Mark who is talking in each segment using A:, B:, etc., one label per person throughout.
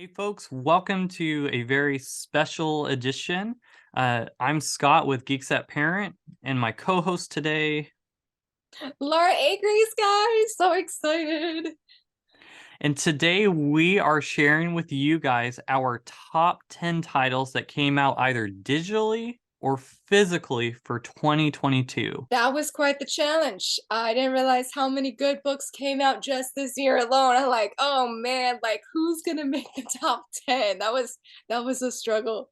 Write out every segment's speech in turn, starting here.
A: Hey folks, welcome to a very special edition. I'm Scott with Geeks at Parent, and my co-host today.
B: Laura Acres, guys, so excited.
A: And today we are sharing with you guys our top 10 titles that came out either digitally or physically for 2022.
B: That was quite the challenge. I didn't realize how many good books came out just this year alone. I'm like, oh man, like who's gonna make the top 10? That was a struggle.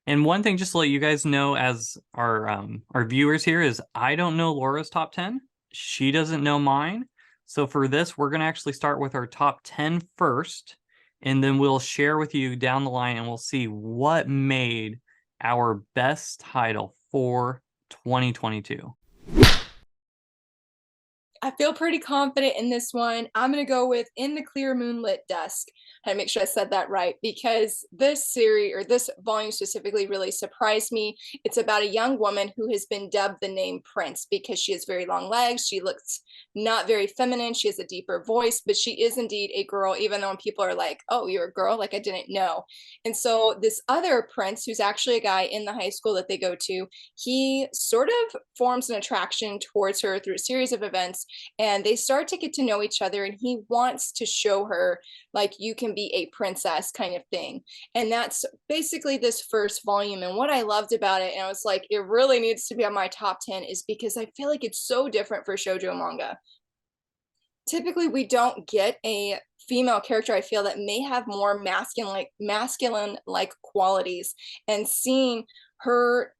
A: And one thing just to let you guys know as our viewers here is I don't know Laura's top 10. She doesn't know mine. So for this, we're going to actually start with our top 10 first, and then we'll share with you down the line and we'll see what made our best title for 2022.
B: I feel pretty confident in this one. I'm going to go with In the Clear Moonlit Dusk. I make sure I said that right because this series or this volume specifically really surprised me. It's about a young woman who has been dubbed the name Prince because she has very long legs. She looks not very feminine. She has a deeper voice, but she is indeed a girl, even though when people are like, oh, you're a girl, like I didn't know. And so this other Prince, who's actually a guy in the high school that they go to, he sort of forms an attraction towards her through a series of events, and they start to get to know each other, and he wants to show her like you can be a princess kind of thing. And that's basically this first volume. And what I loved about it, and I was like, it really needs to be on my top 10, is because I feel like it's so different for shoujo manga. Typically we don't get a female character, I feel, that may have more masculine like qualities, and seeing her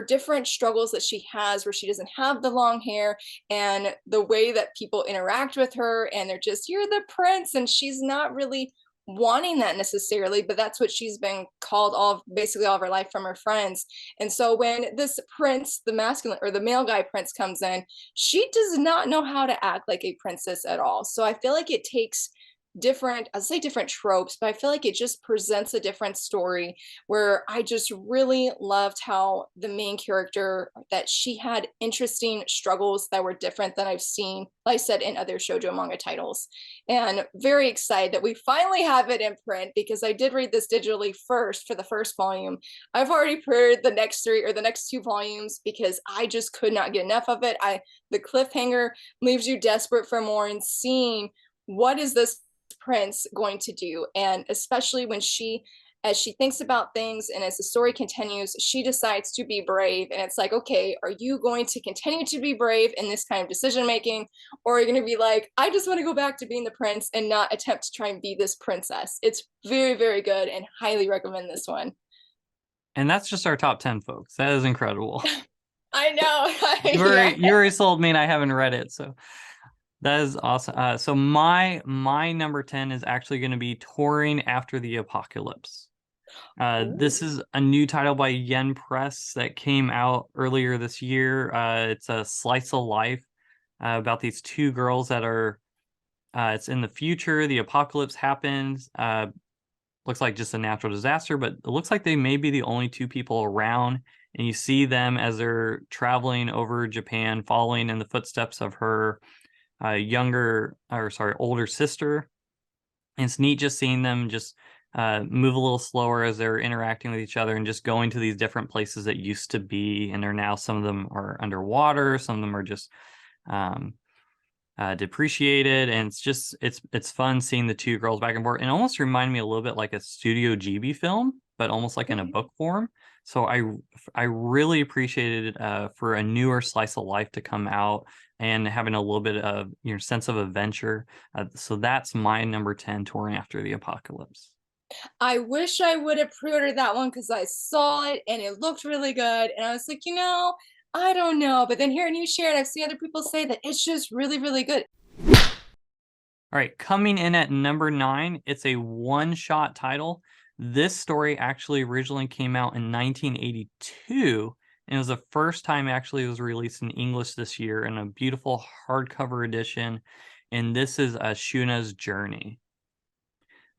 B: different struggles that she has where she doesn't have the long hair, and the way that people interact with her, and they're just, you're the prince, and she's not really wanting that necessarily, but that's what she's been called basically all of her life from her friends. And so when this prince, the masculine or the male guy prince, comes in, she does not know how to act like a princess at all. So I feel like it takes different, I'd say different tropes, but I feel like it just presents a different story, where I just really loved how the main character, that she had interesting struggles that were different than I've seen, like I said, in other shoujo manga titles. And very excited that we finally have it in print, because I did read this digitally first for the first volume. I've already pre-ordered the next three or the next two volumes because I just could not get enough of it. The cliffhanger leaves you desperate for more, and seeing what is this prince going to do. And especially when as she thinks about things and as the story continues, she decides to be brave. And it's like, okay, are you going to continue to be brave in this kind of decision making, or are you going to be like, I just want to go back to being the prince and not attempt to try and be this princess? It's very, very good, and highly recommend this one.
A: And that's just our top 10, folks. That is incredible.
B: I know.
A: You
B: Yeah.
A: already, you already sold me and I haven't read it, so that is awesome. So my number 10 is actually going to be Touring After the Apocalypse. This
B: Ooh.
A: is a new title by Yen Press that came out earlier this year. It's a slice of life about these two girls that are, it's in the future, the apocalypse happens. Looks like just a natural disaster, but it looks like they may be the only two people around. And you see them as they're traveling over Japan, following in the footsteps of her older sister. And it's neat just seeing them just move a little slower as they're interacting with each other and just going to these different places that used to be. And they're now, some of them are underwater, some of them are just depreciated. And it's fun seeing the two girls back and forth. It almost reminded me a little bit like a Studio Ghibli film, but almost like in a book form. So I really appreciated for a newer slice of life to come out and having a little bit of your sense of adventure. So that's my number 10, Touring After the Apocalypse.
B: I wish I would have pre-ordered that one because I saw it and it looked really good. And I was like, I don't know. But then hearing you share it, I've seen other people say that it's just really, really good.
A: All right, coming in at number 9, it's a one-shot title. This story actually originally came out in 1982, and it was the first time actually it was released in English this year in a beautiful hardcover edition, and this is Shuna's Journey.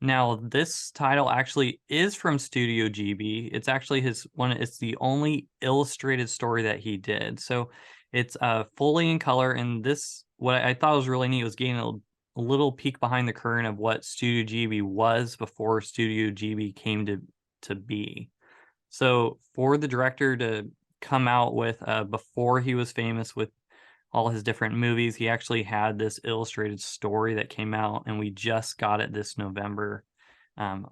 A: Now, this title actually is from Studio Ghibli. It's actually it's the only illustrated story that he did. So it's fully in color, and this, what I thought was really neat was getting little peek behind the curtain of what Studio Ghibli was before Studio Ghibli came to be. So for the director to come out with before he was famous with all his different movies, he actually had this illustrated story that came out, and we just got it this November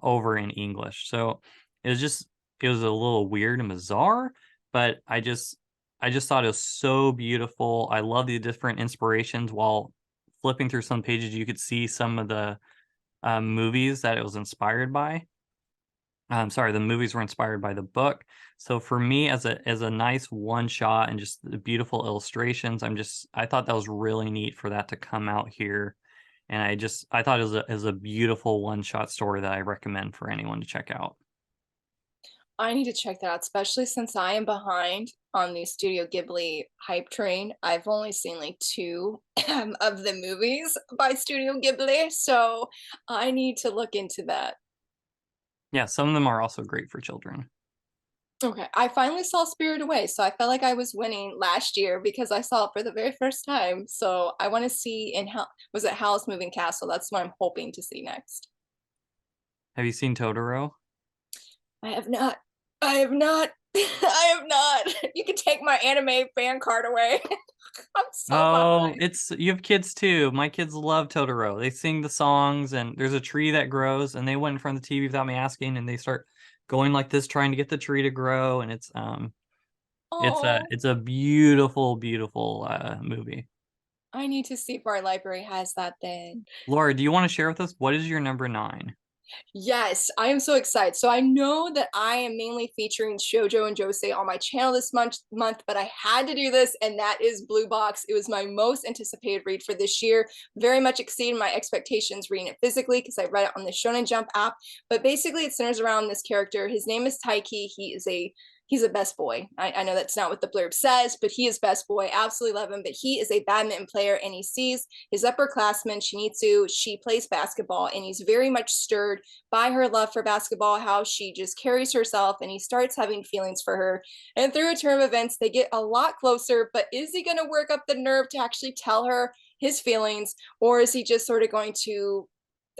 A: over in English. So it was a little weird and bizarre, but I just thought it was so beautiful. I love the different inspirations. While flipping through some pages, you could see some of the movies that it was inspired by. I'm sorry, the movies were inspired by the book. So for me, as a nice one shot and just the beautiful illustrations, I thought that was really neat for that to come out here. And I thought it was a beautiful one shot story that I recommend for anyone to check out.
B: I need to check that out, especially since I am behind on the Studio Ghibli hype train. I've only seen like two of the movies by Studio Ghibli, so I need to look into that.
A: Yeah, some of them are also great for children.
B: Okay, I finally saw Spirited Away, so I felt like I was winning last year because I saw it for the very first time. So I want to see in how was it Howl's Moving Castle? That's what I'm hoping to see next.
A: Have you seen Totoro?
B: I have not. I have not. I have not. You can take my anime fan card away. I'm so
A: Oh,
B: behind.
A: it's you have kids too. My kids love Totoro. They sing the songs, and there's a tree that grows, and they went in front of the TV without me asking, and they start going like this, trying to get the tree to grow, and
B: Oh,
A: it's a beautiful, beautiful movie.
B: I need to see if our library has that then.
A: Laura, do you want to share with us what is your number 9?
B: Yes, I am so excited. So I know that I am mainly featuring Shoujo and Josei on my channel this month, but I had to do this, and that is Blue Box. It was my most anticipated read for this year. Very much exceeded my expectations reading it physically because I read it on the Shonen Jump app. But basically, it centers around this character. His name is Taiki. He's a best boy. I know that's not what the blurb says, but he is best boy. Absolutely love him. But he is a badminton player, and he sees his upperclassman Shinizu. She plays basketball, and he's very much stirred by her love for basketball, how she just carries herself, and he starts having feelings for her. And through a turn of events, they get a lot closer. But is he going to work up the nerve to actually tell her his feelings, or is he just sort of going to,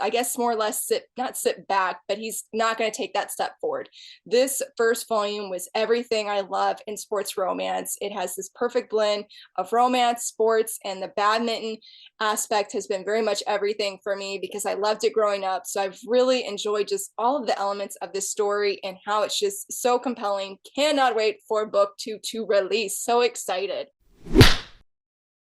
B: I guess, more or less not sit back, but he's not going to take that step forward? This first volume was everything I love in sports romance. It has this perfect blend of romance, sports, and the badminton aspect has been very much everything for me because I loved it growing up. So I've really enjoyed just all of the elements of this story and how it's just so compelling. Cannot wait for book 2 to release. So excited.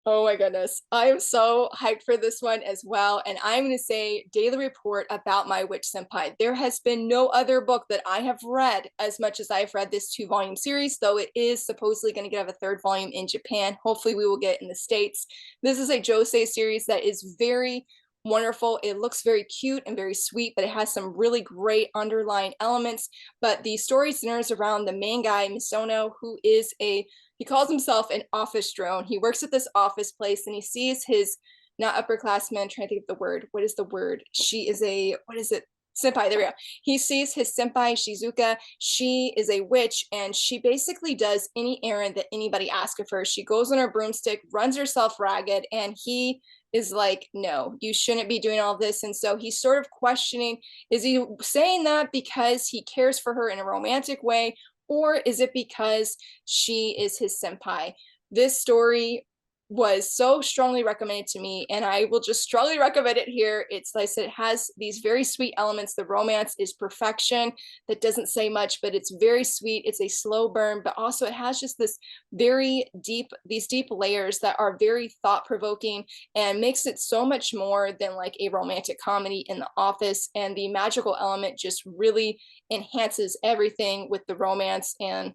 B: Oh my goodness. I am so hyped for this one as well. And I'm going to say daily report about my witch senpai. There has been no other book that I have read as much as I've read this 2 volume series, though it is supposedly going to get a third volume in Japan. Hopefully we will get it in the States. This is a Josei series that is very wonderful. It looks very cute and very sweet, but it has some really great underlying elements. But the story centers around the main guy, Misono, who is he calls himself an office drone. He works at this office place, and he sees his not upperclassman, trying to think of the word. What is the word? She is a, what is it? Senpai, there we go. He sees his senpai, Shizuka. She is a witch, and she basically does any errand that anybody asks of her. She goes on her broomstick, runs herself ragged, and he is like, no, you shouldn't be doing all this. And so he's sort of questioning, is he saying that because he cares for her in a romantic way, or is it because she is his senpai? This story was so strongly recommended to me, and I will just strongly recommend it here. It's like I said, it has these very sweet elements. The romance is perfection. That doesn't say much, but it's very sweet. It's a slow burn, but also it has just these deep layers that are very thought provoking and makes it so much more than like a romantic comedy in The Office. And the magical element just really enhances everything with the romance, and I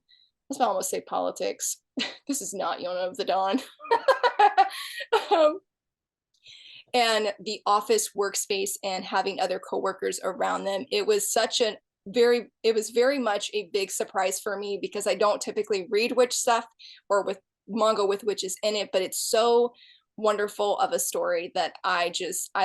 B: was about to almost say politics. This is not Yona of the Dawn. um, and the office workspace and having other coworkers around them. It was very much a big surprise for me because I don't typically read witch stuff or with manga with witches in it, but it's so wonderful of a story that I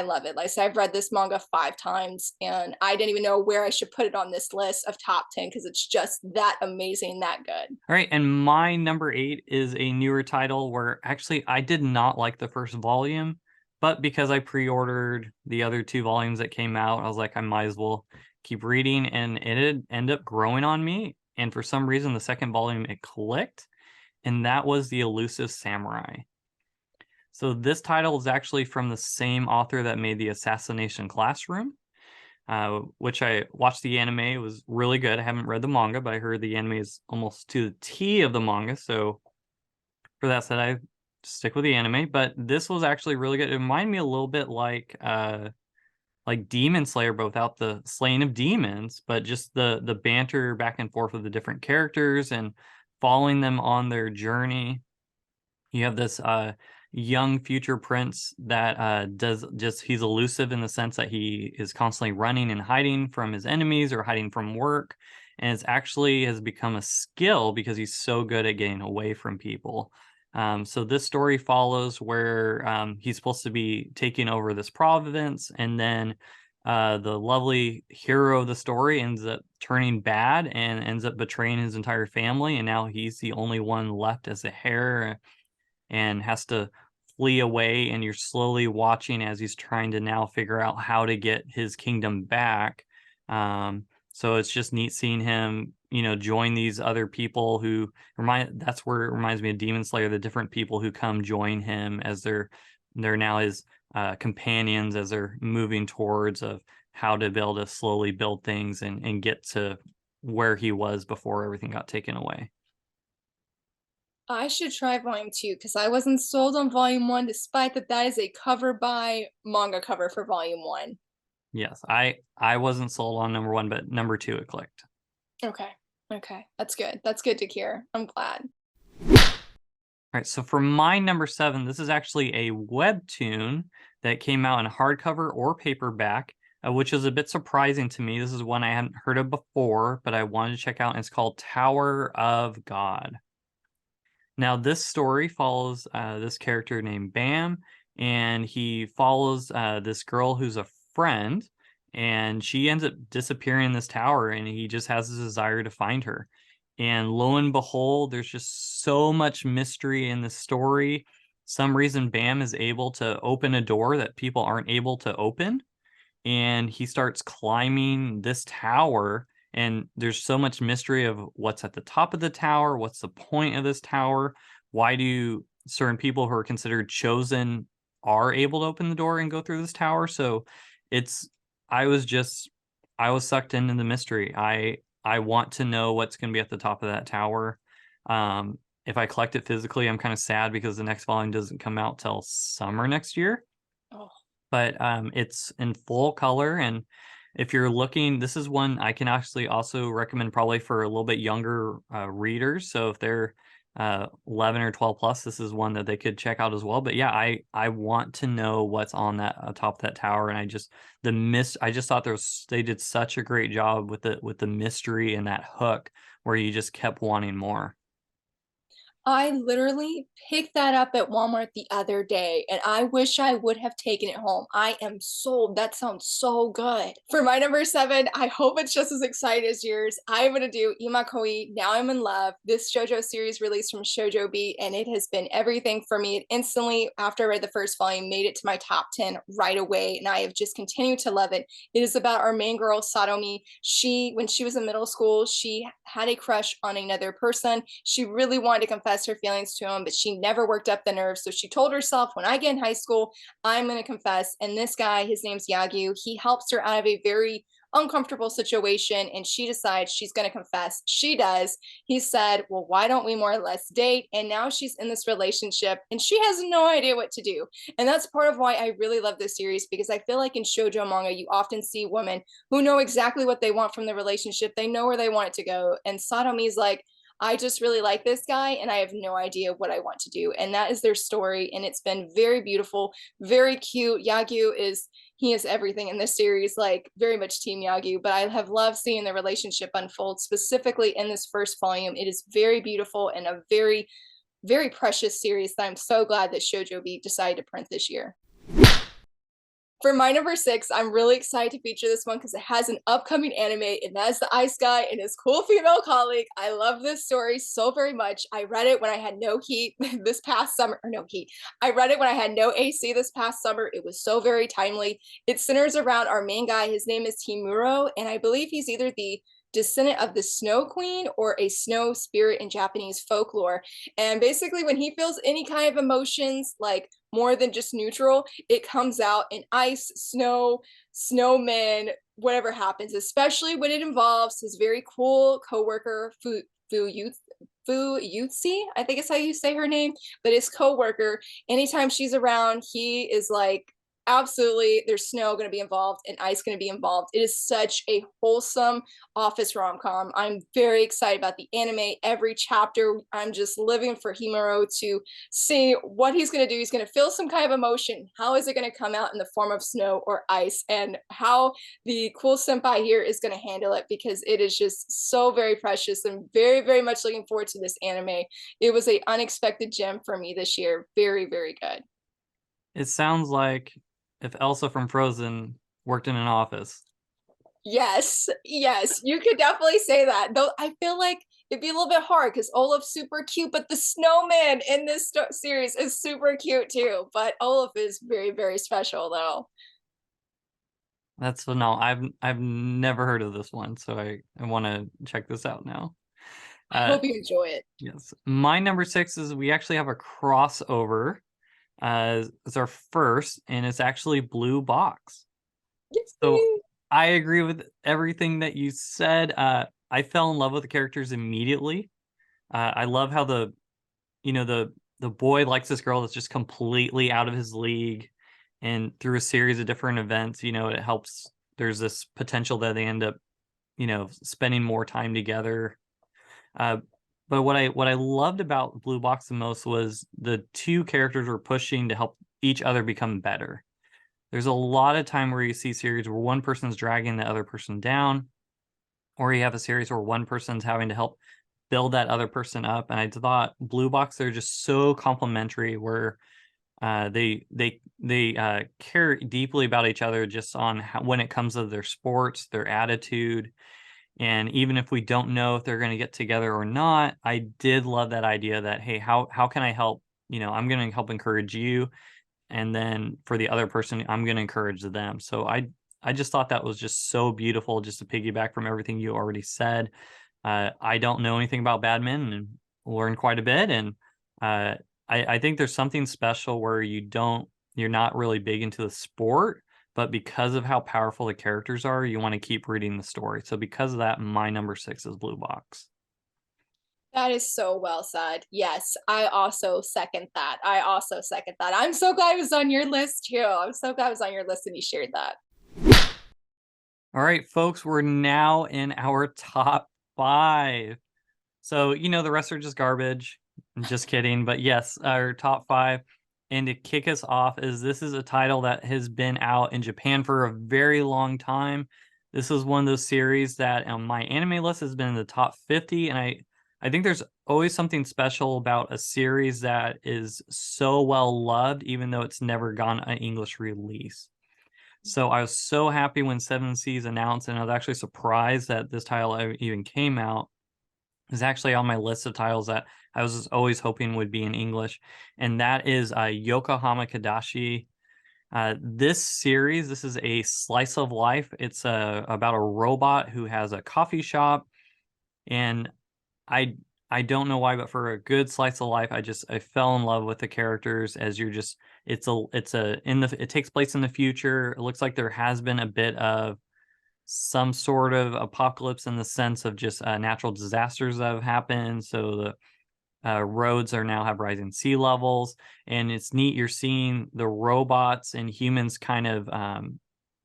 B: love it. Like I said, I've read this manga 5 times, and I didn't even know where I should put it on this list of top 10 because it's just that amazing, that good.
A: All right, and my number 8 is a newer title where actually I did not like the first volume, But because I pre-ordered the other 2 volumes that came out, I was like, I might as well keep reading, and it had ended up growing on me, and for some reason, the 2nd volume, it clicked, and that was The Elusive Samurai. So this title is actually from the same author that made The Assassination Classroom, which I watched the anime. It was really good. I haven't read the manga, but I heard the anime is almost to the T of the manga, so for that said, I stick with the anime, but this was actually really good. It reminded me a little bit like Demon Slayer, but without the slaying of demons, but just the banter back and forth of the different characters and following them on their journey. You have this young future prince that does just he's elusive in the sense that he is constantly running and hiding from his enemies or hiding from work, and it's actually has become a skill because he's so good at getting away from people. So this story follows where he's supposed to be taking over this province, and then the lovely hero of the story ends up turning bad and ends up betraying his entire family, and now he's the only one left as a heir and has to flee away, and you're slowly watching as he's trying to now figure out how to get his kingdom back. So it's just neat seeing him, join these other people who that's where it reminds me of Demon Slayer, the different people who come join him as they're now his companions as they're moving towards of how to be able to slowly build things and get to where he was before everything got taken away.
B: I should try volume 2 because I wasn't sold on volume 1 despite that is a cover by manga cover for volume 1.
A: Yes, I wasn't sold on number 1, but number 2, it clicked.
B: Okay. Okay. That's good. That's good to hear. I'm glad.
A: Alright, so for my number 7, this is actually a webtoon that came out in hardcover or paperback, which is a bit surprising to me. This is one I hadn't heard of before, but I wanted to check out, and it's called Tower of God. Now, this story follows this character named Bam, and he follows this girl who's a friend, and she ends up disappearing in this tower, and he just has this desire to find her. And lo and behold, there's just so much mystery in the story. Some reason Bam is able to open a door that people aren't able to open, and he starts climbing this tower, and there's so much mystery of what's at the top of the tower, what's the point of this tower, why do certain people who are considered chosen are able to open the door and go through this tower. So it's I was just I was sucked into the mystery. I want to know what's going to be at the top of that tower. If I collect it physically, I'm kind of sad because the next volume doesn't come out till summer next year,
B: Oh,
A: but it's in full color. And if you're looking, this is one I can actually also recommend probably for a little bit younger readers. So if they're 11 or 12 plus, this is one that they could check out as well. But yeah, I want to know what's on that top of that tower, and I just thought they did such a great job with the mystery and that hook where you just kept wanting more.
B: I literally picked that up at Walmart the other day, and I wish I would have taken it home. I am sold. That sounds so good. For my number 7, I hope it's just as exciting as yours. I'm gonna do Imakoi, Now I'm in Love. This shoujo series released from Shoujo Beat, and it has been everything for me. It instantly, after I read the first volume, made it to my top 10 right away, and I have just continued to love it. It is about our main girl, Satomi. When she was in middle school, she had a crush on another person. She really wanted to confess her feelings to him, but she never worked up the nerve. So she told herself, when I get in high school, I'm going to confess. And this guy, his name's Yagyu, he helps her out of a very uncomfortable situation, and she decides she's going to confess. She does. He said, well, why don't we more or less date? And now she's in this relationship and she has no idea what to do. And that's part of why I really love this series, because I feel like in shoujo manga you often see women who know exactly what they want from the relationship. They know where they want it to go, and Satomi's like, I just really like this guy and I have no idea what I want to do. And that is their story. And it's been very beautiful, very cute. He is everything in this series, like very much Team Yagyu. But I have loved seeing the relationship unfold, specifically in this first volume. It is very beautiful and a very, very precious series that I'm so glad that Shoujo Beat decided to print this year. For my number six, I'm really excited to feature this one because it has an upcoming anime, and that's the Ice Guy and his cool female colleague. I love this story so very much. I read it when I had no heat this past summer, or no heat. I read it when I had no AC this past summer. It was so very timely. It centers around our main guy. His name is Timuro, and I believe he's either the descendant of the Snow Queen or a snow spirit in Japanese folklore. And basically, when he feels any kind of emotions, like more than just neutral, it comes out in ice, snow, snowmen, whatever happens, especially when it involves his very cool coworker, Fu Yutsi, I think is how you say her name, but his coworker. Anytime she's around, he is like, absolutely, there's snow going to be involved and ice going to be involved. It is such a wholesome office rom-com. I'm very excited about the anime. Every chapter, I'm just living for Himuro to see what he's going to do. He's going to feel some kind of emotion. How is it going to come out in the form of snow or ice? And how the cool senpai here is going to handle it, because it is just so very precious. I'm very, very much looking forward to this anime. It was an unexpected gem for me this year. Very, very good.
A: It sounds like if Elsa from Frozen worked in an office.
B: Yes, yes, you could definitely say that. Though I feel like it'd be a little bit hard because Olaf's super cute, but the snowman in this series is super cute too. But Olaf is very, very special though.
A: That's no, I've never heard of this one, so I want to check this out now.
B: I hope you enjoy it.
A: Yes, my number six is we actually have a crossover as our first, and it's actually Blue Box. So
B: Yay.
A: I agree with everything that you said. I fell in love with the characters immediately. I love how the boy likes this girl that's just completely out of his league, and through a series of different events, it helps. There's this potential that they end up, spending more time together. Uh, but what I loved about Blue Box the most was the two characters were pushing to help each other become better. There's a lot of time where you see series where one person's dragging the other person down, or you have a series where one person's having to help build that other person up. And I thought Blue Box, they're just so complementary, where they care deeply about each other, just on when it comes to their sports, their attitude. And even if we don't know if they're going to get together or not, I did love that idea that, hey, how can I help? I'm going to help encourage you, and then for the other person, I'm going to encourage them. So I just thought that was just so beautiful, just to piggyback from everything you already said. I don't know anything about badminton and learned quite a bit, and I think there's something special where you're not really big into the sport, but because of how powerful the characters are, you want to keep reading the story. So because of that, my number six is Blue Box.
B: That is so well said. Yes, I also second that. I also second that. I'm so glad it was on your list too. I'm so glad it was on your list and you shared that.
A: All right, folks, we're now in our top five. So, the rest are just garbage. I'm just kidding. But yes, our top five. And to kick us off, this is a title that has been out in Japan for a very long time. This is one of those series that on my anime list has been in the top 50. And I think there's always something special about a series that is so well loved, even though it's never gotten an English release. So I was so happy when Seven Seas announced, and I was actually surprised that this title even came out. Is actually on my list of titles that I was always hoping would be in English, and that is Yokohama Kadashi. This is a slice of life. It's about a robot who has a coffee shop, and I I don't know why, but for a good slice of life, I fell in love with the characters. As you're just it takes place in the future. It looks like there has been a bit of some sort of apocalypse, in the sense of just natural disasters that have happened. So the roads are now have rising sea levels, and it's neat. You're seeing the robots and humans kind of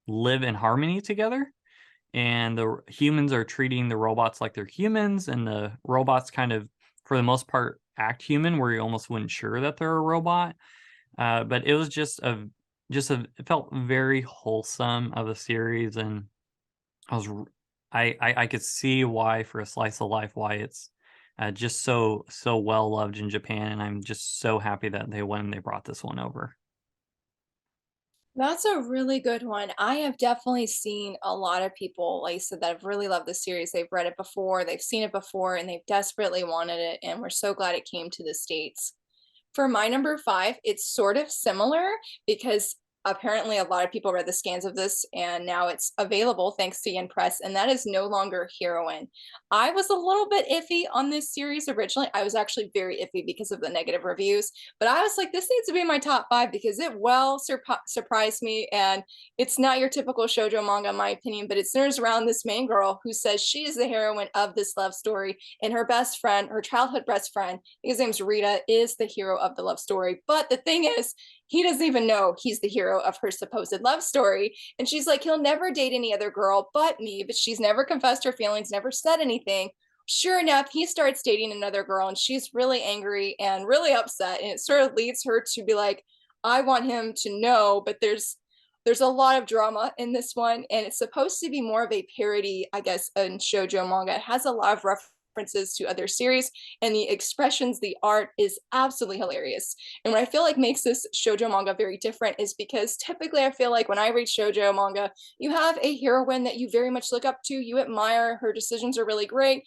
A: live in harmony together, and the humans are treating the robots like they're humans, and the robots kind of, for the most part, act human, where you almost wouldn't sure that they're a robot. But it was it felt very wholesome of a series, and I was I could see why, for a slice of life, why it's just so well loved in Japan, and I'm just so happy that they brought this one over.
B: That's a really good one. I have definitely seen a lot of people, like I said, that have really loved the series. They've read it before, they've seen it before, and they've desperately wanted it, and we're so glad it came to the States. For my number 5, it's sort of similar because apparently a lot of people read the scans of this and now it's available thanks to Yen Press, and that is No Longer Heroine. I was a little bit iffy on this series originally. I was actually very iffy because of the negative reviews, but I was like, this needs to be in my top 5 because it well surprised me, and it's not your typical shoujo manga in my opinion, but it centers around this main girl who says she is the heroine of this love story, and her best friend, her childhood best friend, his name's Rita, is the hero of the love story. But the thing is, he doesn't even know he's the hero of her supposed love story. And she's like, he'll never date any other girl but me. But she's never confessed her feelings, never said anything. Sure enough, he starts dating another girl and she's really angry and really upset. And it sort of leads her to be like, I want him to know, but there's a lot of drama in this one, and it's supposed to be more of a parody, I guess, in shoujo manga. It has a lot of references to other series, and the expressions, the art is absolutely hilarious. And what I feel like makes this shoujo manga very different is because typically I feel like when I read shoujo manga, you have a heroine that you very much look up to, you admire, her decisions are really great.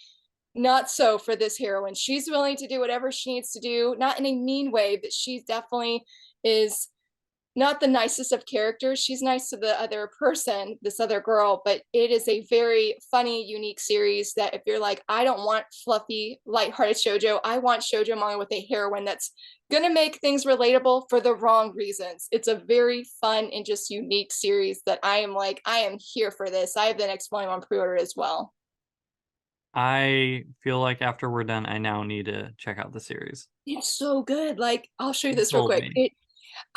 B: Not so for this heroine. She's willing to do whatever she needs to do, not in a mean way, but she definitely is not the nicest of characters. She's nice to the other person, this other girl, but it is a very funny, unique series that if you're like, I don't want fluffy, lighthearted shoujo, I want shoujo manga with a heroine that's gonna make things relatable for the wrong reasons. It's a very fun and just unique series that I am like, I am here for this. I have the next volume on pre-order as well.
A: I feel like after we're done, I now need to check out the series.
B: It's so good. Like, I'll show you
A: You
B: this real
A: sold
B: quick.
A: me.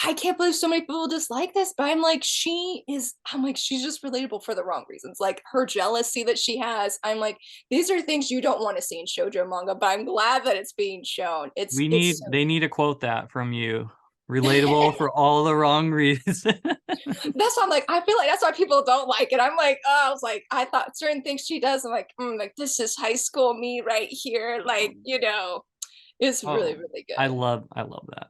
B: I can't believe so many people dislike this, but I'm like, she's just relatable for the wrong reasons. Like her jealousy that she has. I'm like, these are things you don't want to see in shoujo manga, but I'm glad that it's being shown. It's
A: They need to quote that from you. Relatable for all the wrong reasons.
B: that's why I'm like, I feel like that's why people don't like it. I'm like, oh, I was like, I thought certain things she does. I'm like this is high school me right here. Like, it's really,
A: Oh,
B: really good.
A: I love that.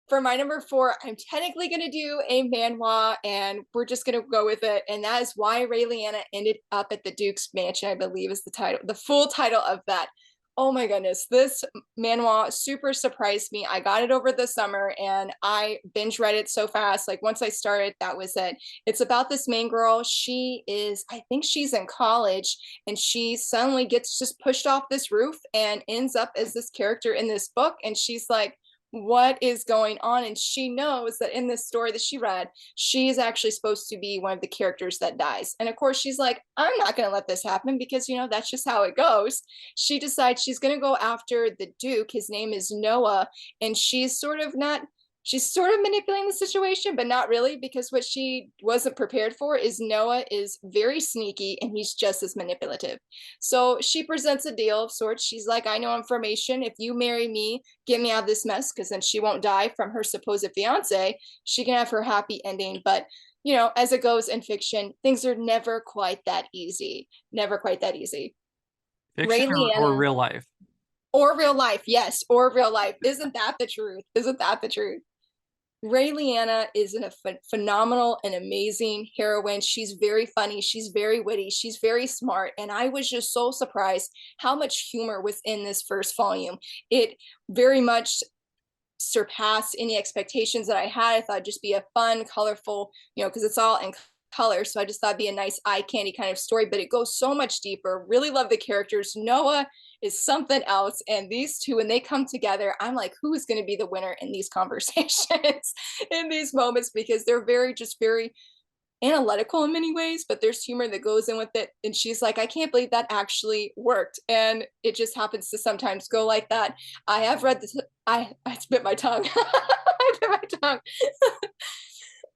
B: For my number 4, I'm technically going to do a manhwa, and we're just going to go with it. And that is Why Ray Leanna Ended Up at the Duke's Mansion, I believe is the title, the full title of that. Oh my goodness, this manhwa super surprised me. I got it over the summer and I binge read it so fast. Like once I started, that was it. It's about this main girl. I think she's in college, and she suddenly gets just pushed off this roof and ends up as this character in this book. And she's like, what is going on? And she knows that in this story that she read, she is actually supposed to be one of the characters that dies. And of course, she's like, I'm not going to let this happen because, that's just how it goes. She decides she's going to go after the Duke. His name is Noah. And she's sort of manipulating the situation, but not really, because what she wasn't prepared for is Noah is very sneaky and he's just as manipulative. So she presents a deal of sorts. She's like, I know information. If you marry me, get me out of this mess, because then she won't die from her supposed fiance. She can have her happy ending. But as it goes in fiction, things are never quite that easy. Never quite that easy.
A: Fiction
B: Ray
A: or
B: Leanna,
A: real life?
B: or real life, yes, or real life. Isn't that the truth? Isn't that the truth? Ray Leanna is a phenomenal and amazing heroine. She's very funny. She's very witty. She's very smart. And I was just so surprised how much humor was in this first volume. It very much surpassed any expectations that I had. I thought it'd just be a fun, colorful, because it's all in color. So I just thought it'd be a nice eye candy kind of story, but it goes so much deeper. Really love the characters. Noah is something else. And these two, when they come together, I'm like, who is going to be the winner in these conversations, in these moments? Because they're just very analytical in many ways, but there's humor that goes in with it. And she's like, I can't believe that actually worked. And it just happens to sometimes go like that. I have read this. I spit my tongue. I bit my tongue.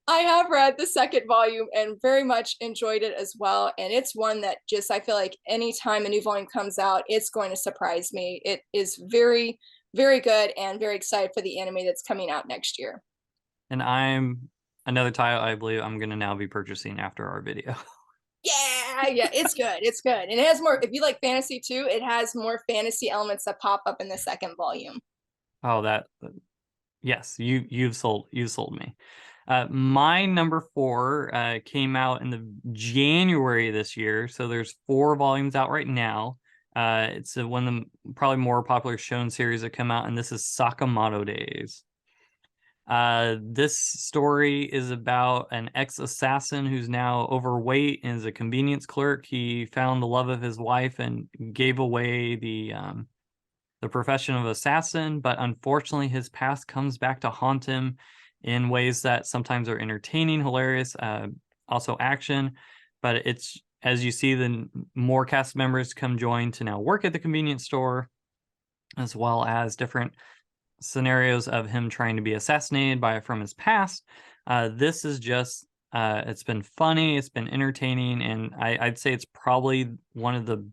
B: I have read the second volume and very much enjoyed it as well. And it's one that just, I feel like anytime a new volume comes out, it's going to surprise me. It is very, very good, and very excited for the anime that's coming out next year.
A: And I'm another title I believe I'm gonna now be purchasing after our video.
B: Yeah, yeah, it's good. It's good. And it has more, if you like fantasy too, it has more fantasy elements that pop up in the second volume.
A: Oh, that yes, you've sold me. My number 4 came out in the January this year, so there's 4 volumes out right now. It's one of the probably more popular shonen series that come out, and this is Sakamoto Days. This story is about an ex-assassin who's now overweight and is a convenience clerk. He found the love of his life and gave away the profession of assassin, but unfortunately his past comes back to haunt him in ways that sometimes are entertaining, hilarious, also action. But it's, as you see, the more cast members come join to now work at the convenience store, as well as different scenarios of him trying to be assassinated from his past. This is just it's been funny, it's been entertaining, and I'd say it's probably one of the,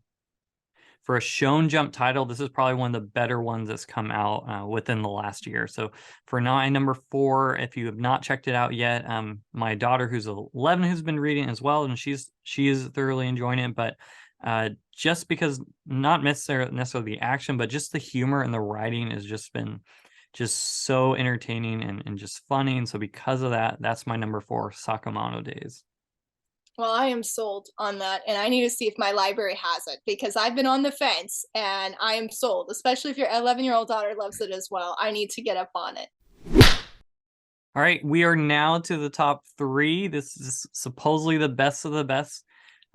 A: for a Shonen Jump title, this is probably one of the better ones that's come out within the last year. So for my number 4, if you have not checked it out yet, my daughter who's 11 who's been reading as well, and she is thoroughly enjoying it. But just because, not necessarily the action, but just the humor and the writing has just been just so entertaining and just funny. And so because of that, that's my number 4, Sakamoto Days.
B: Well, I am sold on that, and I need to see if my library has it because I've been on the fence and I am sold, especially if your 11-year-old daughter loves it as well. I need to get up on it.
A: All right, we are now to the top 3. This is supposedly the best of the best.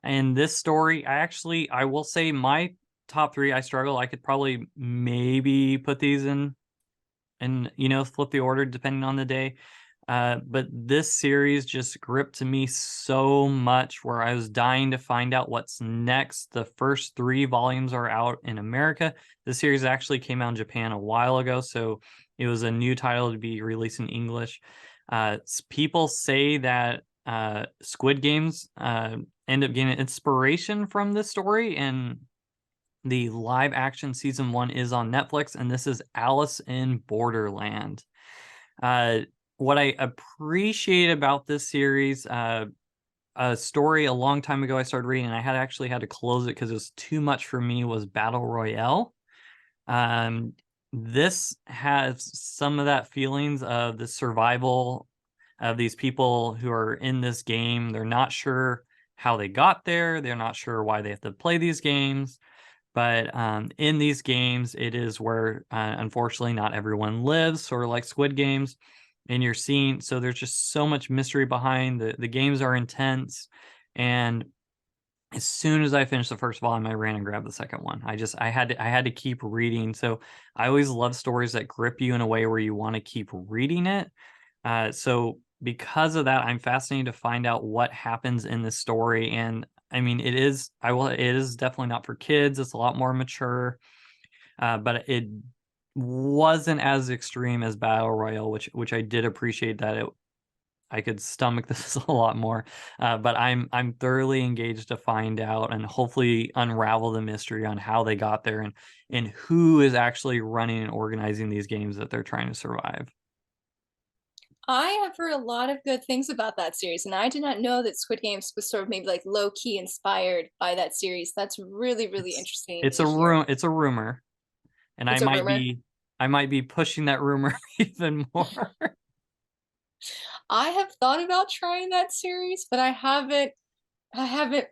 A: And this story, I will say my top 3, I struggle. I could probably maybe put these in and, flip the order depending on the day. But this series just gripped me so much where I was dying to find out what's next. The first 3 volumes are out in America. The series actually came out in Japan a while ago, so it was a new title to be released in English. People say that Squid Games end up getting inspiration from this story, and the live action season 1 is on Netflix, and this is Alice in Borderland. What I appreciate about this series, a story a long time ago I started reading, and I actually had to close it because it was too much for me, was Battle Royale. This has some of that feelings of the survival of these people who are in this game. They're not sure how they got there. They're not sure why they have to play these games. But in these games, it is where, unfortunately, not everyone lives, sort of like Squid Games. And you're seeing, so there's just so much mystery behind the games are intense. And as soon as I finished the first volume, I ran and grabbed the second one. I had to keep reading. So I always love stories that grip you in a way where you want to keep reading it. So because of that, I'm fascinated to find out what happens in this story. And I mean, it is definitely not for kids. It's a lot more mature, but it wasn't as extreme as Battle Royale, which I did appreciate that I could stomach this a lot more. But I'm thoroughly engaged to find out and hopefully unravel the mystery on how they got there and who is actually running and organizing these games that they're trying to survive.
B: I have heard a lot of good things about that series, and I did not know that Squid Games was sort of maybe like low key inspired by that series. That's really, really interesting to hear.
A: It's a rumor, and
B: It's a rumor.
A: I might be pushing that rumor even more.
B: I have thought about trying that series, but I haven't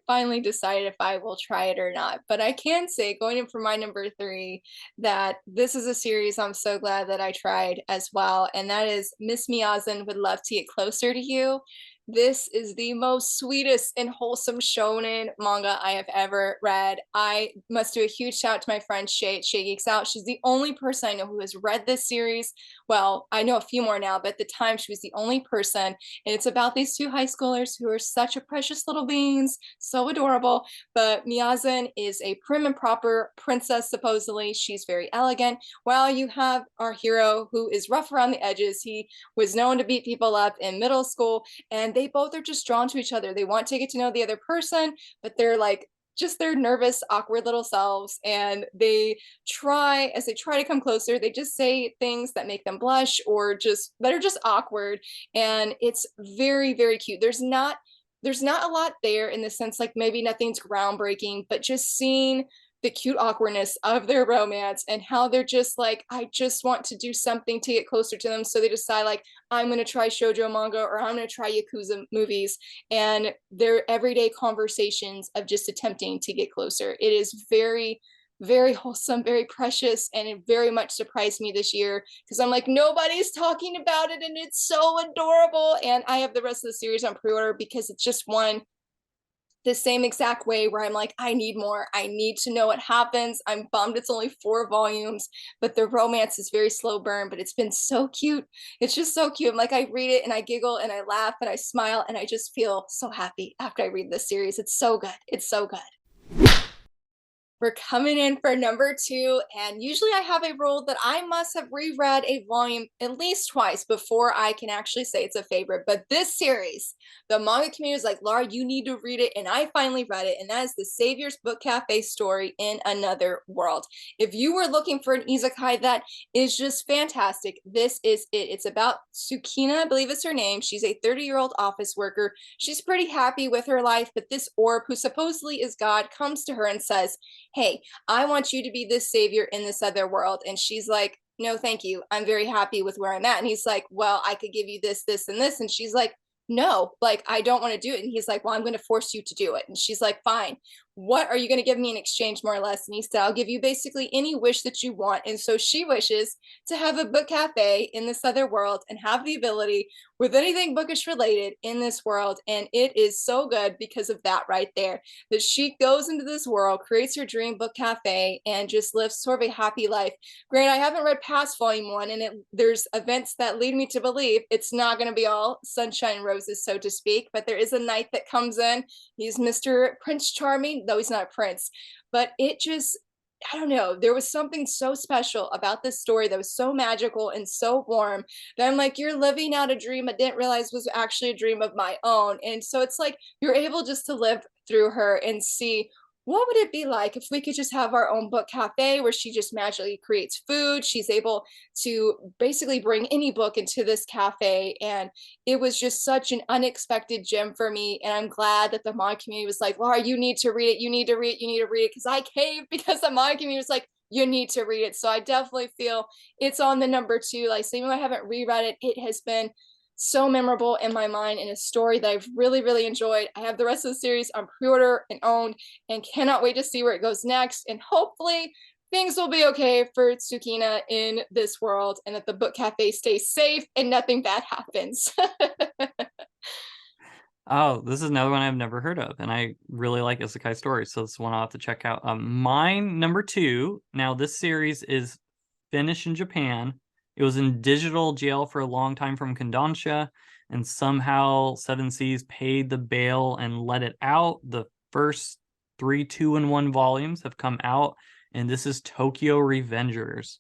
B: finally decided if I will try it or not. But I can say, going in for my number 3, that this is a series I'm so glad that I tried as well. And that is Miss Miyazan Would Love to Get Closer to You. This is the most sweetest and wholesome shonen manga I have ever read. I must do a huge shout out to my friend Shay at Shay Geeks Out. She's the only person I know who has read this series. Well, I know a few more now, but at the time she was the only person. And it's about these 2 high schoolers who are such a precious little beings, so adorable. But Miyazan is a prim and proper princess, supposedly. She's very elegant. While you have our hero who is rough around the edges. He was known to beat people up in middle school, and they both are just drawn to each other. They want to get to know the other person, but they're like just their nervous, awkward little selves. And as they try to come closer, they just say things that make them blush or just that are just awkward. And it's very, very cute. There's not a lot there in the sense like maybe nothing's groundbreaking, but just seeing the cute awkwardness of their romance and how they're just like, I just want to do something to get closer to them. So they decide, like, I'm going to try shoujo manga or I'm going to try Yakuza movies, and their everyday conversations of just attempting to get closer. It is very, very wholesome, very precious, and it very much surprised me this year because I'm like, nobody's talking about it and it's so adorable. And I have the rest of the series on pre-order because it's just one the same exact way where I'm like, I need more. I need to know what happens. I'm bummed it's only 4 volumes, but the romance is very slow burn, but it's been so cute. It's just so cute. I'm like, I read it and I giggle and I laugh and I smile and I just feel so happy after I read this series. It's so good. It's so good. We're coming in for number 2, and usually I have a rule that I must have reread a volume at least twice before I can actually say it's a favorite. But this series, the manga community is like, Laura, you need to read it, and I finally read it, and that is the Savior's Book Cafe story in Another World. If you were looking for an isekai that is just fantastic, this is it. It's about Tsukina, I believe is her name. She's a 30-year-old office worker. She's pretty happy with her life, but this orb, who supposedly is God, comes to her and says, hey, I want you to be this savior in this other world. And she's like, no, thank you. I'm very happy with where I'm at. And he's like, well, I could give you this, this, and this. And she's like, no, like, I don't want to do it. And he's like, well, I'm going to force you to do it. And she's like, fine. What are you going to give me in exchange, more or less? And he said, I'll give you basically any wish that you want. And so she wishes to have a book cafe in this other world and have the ability with anything bookish related in this world. And it is so good because of that right there, that she goes into this world, creates her dream book cafe, and just lives sort of a happy life. Granted, I haven't read past volume 1, and there's events that lead me to believe it's not going to be all sunshine and roses, so to speak, but there is a knight that comes in. He's Mr. Prince Charming, though he's not a prince, but it just, I don't know, there was something so special about this story that was so magical and so warm that I'm like, you're living out a dream I didn't realize was actually a dream of my own. And so it's like you're able just to live through her and see, what would it be like if we could just have our own book cafe where she just magically creates food? She's able to basically bring any book into this cafe. And it was just such an unexpected gem for me. And I'm glad that the manga community was like, Laura, you need to read it. You need to read it. You need to read it. Because I caved because the manga community was like, you need to read it. So I definitely feel it's on the number 2. Like, so even though I haven't reread it, it has been so memorable in my mind and a story that I've really, really enjoyed. I have the rest of the series on pre-order and owned and cannot wait to see where it goes next. And hopefully things will be okay for Tsukina in this world and that the book cafe stays safe and nothing bad happens.
A: Oh, this is another one I've never heard of, and I really like isekai stories, so it's one I'll have to check out. Mine, number 2. Now, this series is finished in Japan. It was in digital jail for a long time from Kodansha, and somehow Seven Seas paid the bail and let it out. The first 3 2-in-1 volumes have come out, and this is Tokyo Revengers.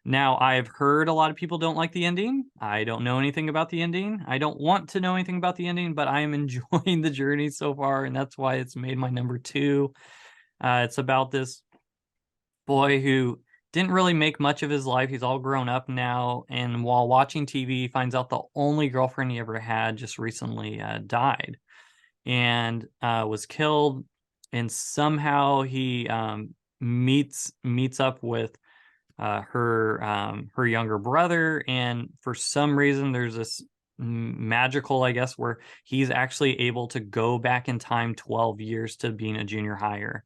A: Now, I've heard a lot of people don't like the ending. I don't know anything about the ending. I don't want to know anything about the ending, but I am enjoying the journey so far, and that's why it's made my number 2. It's about this boy who didn't really make much of his life. He's all grown up now, and while watching TV, he finds out the only girlfriend he ever had just recently died and was killed, and somehow he meets up with her younger brother, and for some reason there's this magical, I guess, where he's actually able to go back in time 12 years to being a junior hire.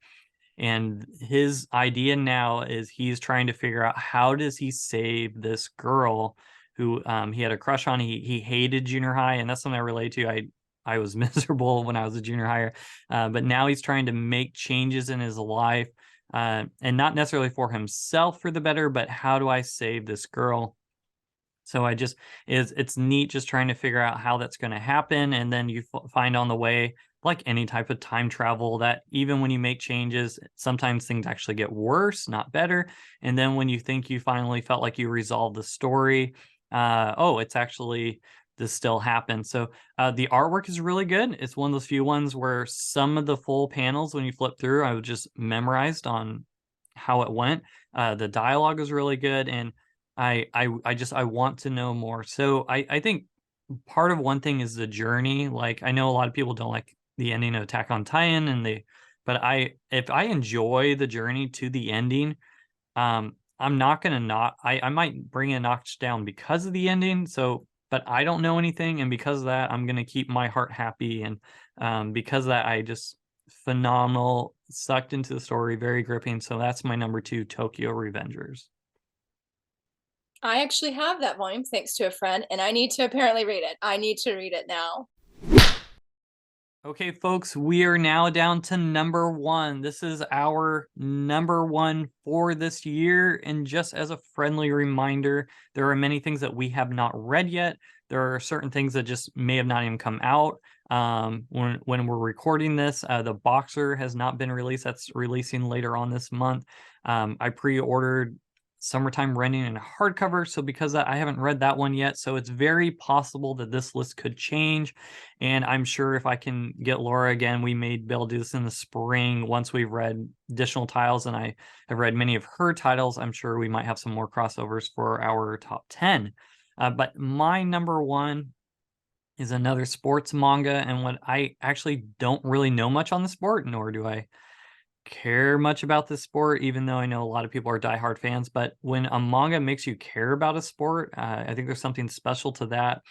A: And his idea now is he's trying to figure out, how does he save this girl who he had a crush on. He hated junior high, and that's something I relate to. I was miserable when I was a junior higher, but now he's trying to make changes in his life, and not necessarily for himself for the better, but how do I save this girl? So it's neat just trying to figure out how that's going to happen. And then you find on the way, like any type of time travel, that even when you make changes, sometimes things actually get worse, not better. And then when you think you finally felt like you resolved the story, oh, it's actually, this still happens. So the artwork is really good. It's one of those few ones where some of the full panels, when you flip through, I was just memorized on how it went. The dialogue is really good, and I want to know more. So I think part of one thing is the journey. Like, I know a lot of people don't like the ending of Attack on Titan, but if I enjoy the journey to the ending, I'm not gonna not I might bring a notch down because of the ending, so but I don't know anything, and because of that, I'm gonna keep my heart happy, and, because of that, I just phenomenal, sucked into the story, very gripping, so that's my number 2, Tokyo Revengers.
B: I actually have that volume thanks to a friend, and I need to apparently read it. I need to read it now.
A: Okay, folks, we are now down to number 1. This is our number 1 for this year, and just as a friendly reminder, there are many things that we have not read yet. There are certain things that just may have not even come out. When we're recording this, The Boxer has not been released. That's releasing later on this month. I pre-ordered Summertime Renting in hardcover, so because of that, I haven't read that one yet, so it's very possible that this list could change. And I'm sure if I can get Laura again, we may be able to do this in the spring once we've read additional titles, and I have read many of her titles. I'm sure we might have some more crossovers for our top 10. But my number 1 is another sports manga, and what I actually don't really know much on the sport, nor do I care much about this sport, even though I know a lot of people are diehard fans. But when a manga makes you care about a sport, I think there's something special to that.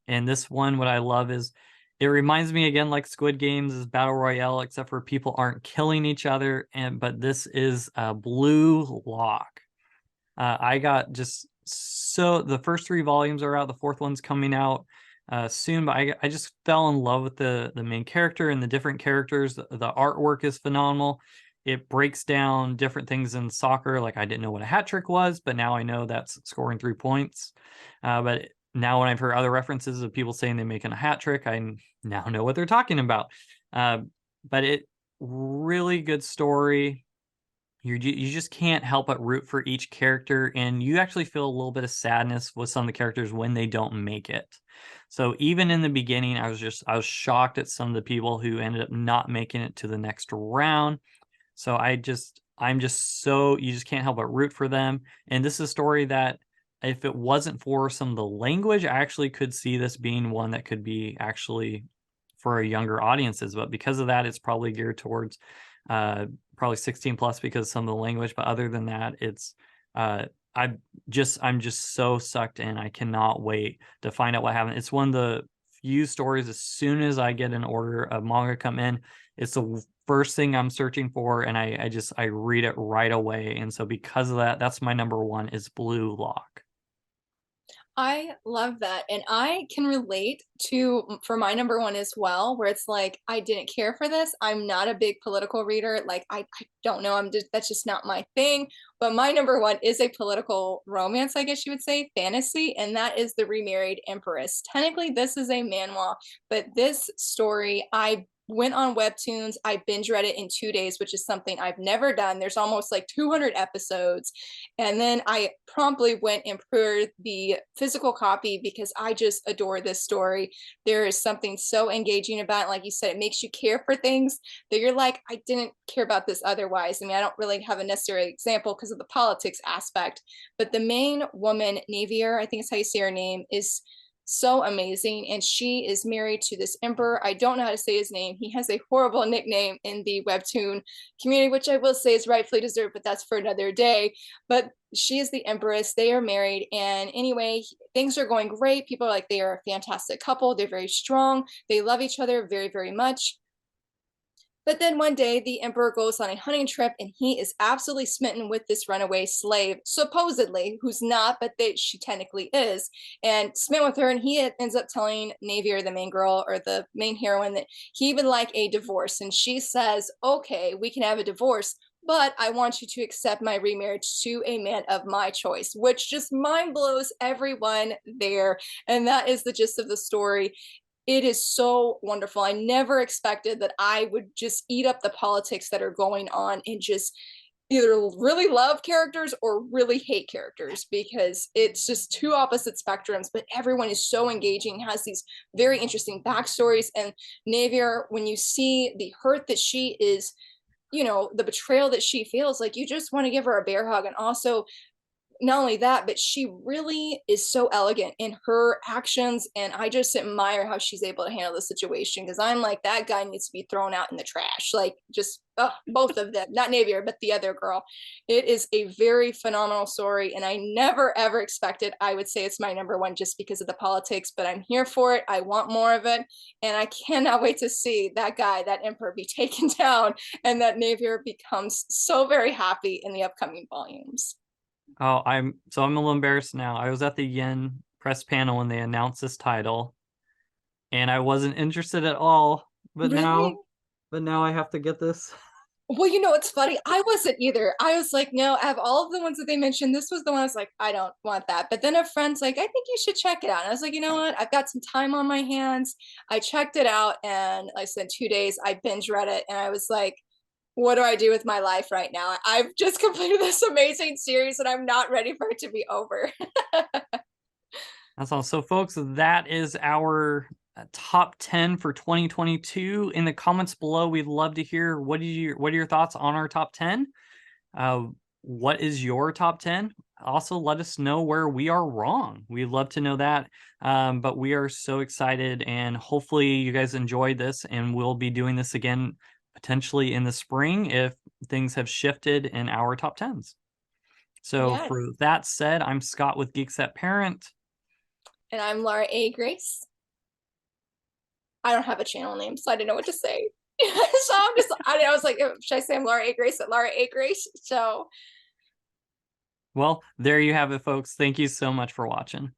A: And this one, what I love is it reminds me again, like Squid Games is battle royale, except for people aren't killing each other. And but this is Blue Lock. I got just so the first 3 volumes are out. The 4th one's coming out soon, but I just fell in love with the main character and the different characters. The artwork is phenomenal. It breaks down different things in soccer. Like I didn't know what a hat trick was, but now I know that's scoring 3 points. But now when I've heard other references of people saying they're making a hat trick, I now know what they're talking about. But it really good story. You just can't help but root for each character, and you actually feel a little bit of sadness with some of the characters when they don't make it. So even in the beginning, I was shocked at some of the people who ended up not making it to the next round. So I'm just so you just can't help but root for them. And this is a story that if it wasn't for some of the language, I actually could see this being one that could be actually for younger audiences. But because of that, it's probably geared towards uh, probably 16 plus because of some of the language. But other than that, it's uh, I'm just so sucked in. I cannot wait to find out what happened. It's one of the few stories as soon as I get an order of manga come in, it's the first thing I'm searching for, and I read it right away. And so because of that, that's my number 1 is Blue Lock.
B: I love that. And I can relate to for my number 1 as well, where it's like, I didn't care for this. I'm not a big political reader. Like, I don't know. That's just not my thing. But my number 1 is a political romance, I guess you would say, fantasy, and that is The Remarried Empress. Technically, this is a manhwa, but this story, I went on Webtoons. I binge read it in 2 days, which is something I've never done. There's almost like 200 episodes. And then I promptly went and pre-ordered the physical copy because I just adore this story. There is something so engaging about it. Like you said, it makes you care for things that you're like, I didn't care about this otherwise. I mean, I don't really have a necessary example because of the politics aspect, but the main woman, Navier, I think is how you say her name, is so amazing. And she is married to this emperor. I don't know how to say his name. He has a horrible nickname in the webtoon community, which I will say is rightfully deserved, but that's for another day. But she is the empress. They are married. And anyway, things are going great. People are like, they are a fantastic couple. They're very strong. They love each other very, very much. But then one day, the emperor goes on a hunting trip, and he is absolutely smitten with this runaway slave, supposedly, who's not, but she technically is, and smitten with her. And he ends up telling Navier, the main girl or the main heroine, that he would like a divorce. And she says, "Okay, we can have a divorce, but I want you to accept my remarriage to a man of my choice," which just mind blows everyone there. And that is the gist of the story. It is so wonderful. I never expected that I would just eat up the politics that are going on and just either really love characters or really hate characters, because it's just 2 opposite spectrums, but everyone is so engaging, has these very interesting backstories. And Navier, when you see the hurt that she is, the betrayal that she feels, like you just want to give her a bear hug. And also not only that, but she really is so elegant in her actions. And I just admire how she's able to handle the situation, because I'm like, that guy needs to be thrown out in the trash. Like, just both of them, not Navier, but the other girl. It is a very phenomenal story. And I never, ever expected I would say it's my number one just because of the politics, but I'm here for it. I want more of it. And I cannot wait to see that guy, that emperor, be taken down and that Navier becomes so very happy in the upcoming volumes.
A: Oh, I'm a little embarrassed now. I was at the Yen press panel when they announced this title, and I wasn't interested at all. But
B: Really?
A: now I have to get this.
B: Well, it's funny. I wasn't either. I was like, no, I have all of the ones that they mentioned. This was the one I was like, I don't want that. But then a friend's like, I think you should check it out. And I was like, you know what? I've got some time on my hands. I checked it out, and like I said, 2 days, I binge read it, and I was like, what do I do with my life right now? I've just completed this amazing series, and I'm not ready for it to be over.
A: That's all. So, folks, that is our top 10 for 2022. In the comments below, we'd love to hear what are your thoughts on our top 10. What is your top 10? Also, let us know where we are wrong. We'd love to know that. But we are so excited, and hopefully you guys enjoyed this, and we'll be doing this again potentially in the spring if things have shifted in our top 10s. So
B: Yes.
A: for that said, I'm Scott with Geek Set Parent.
B: And I'm Laura A. Grace. I don't have a channel name, so I didn't know what to say. So I was like, should I say I'm Laura A. Grace at Laura A. Grace? So
A: Well, there you have it, folks. Thank you so much for watching.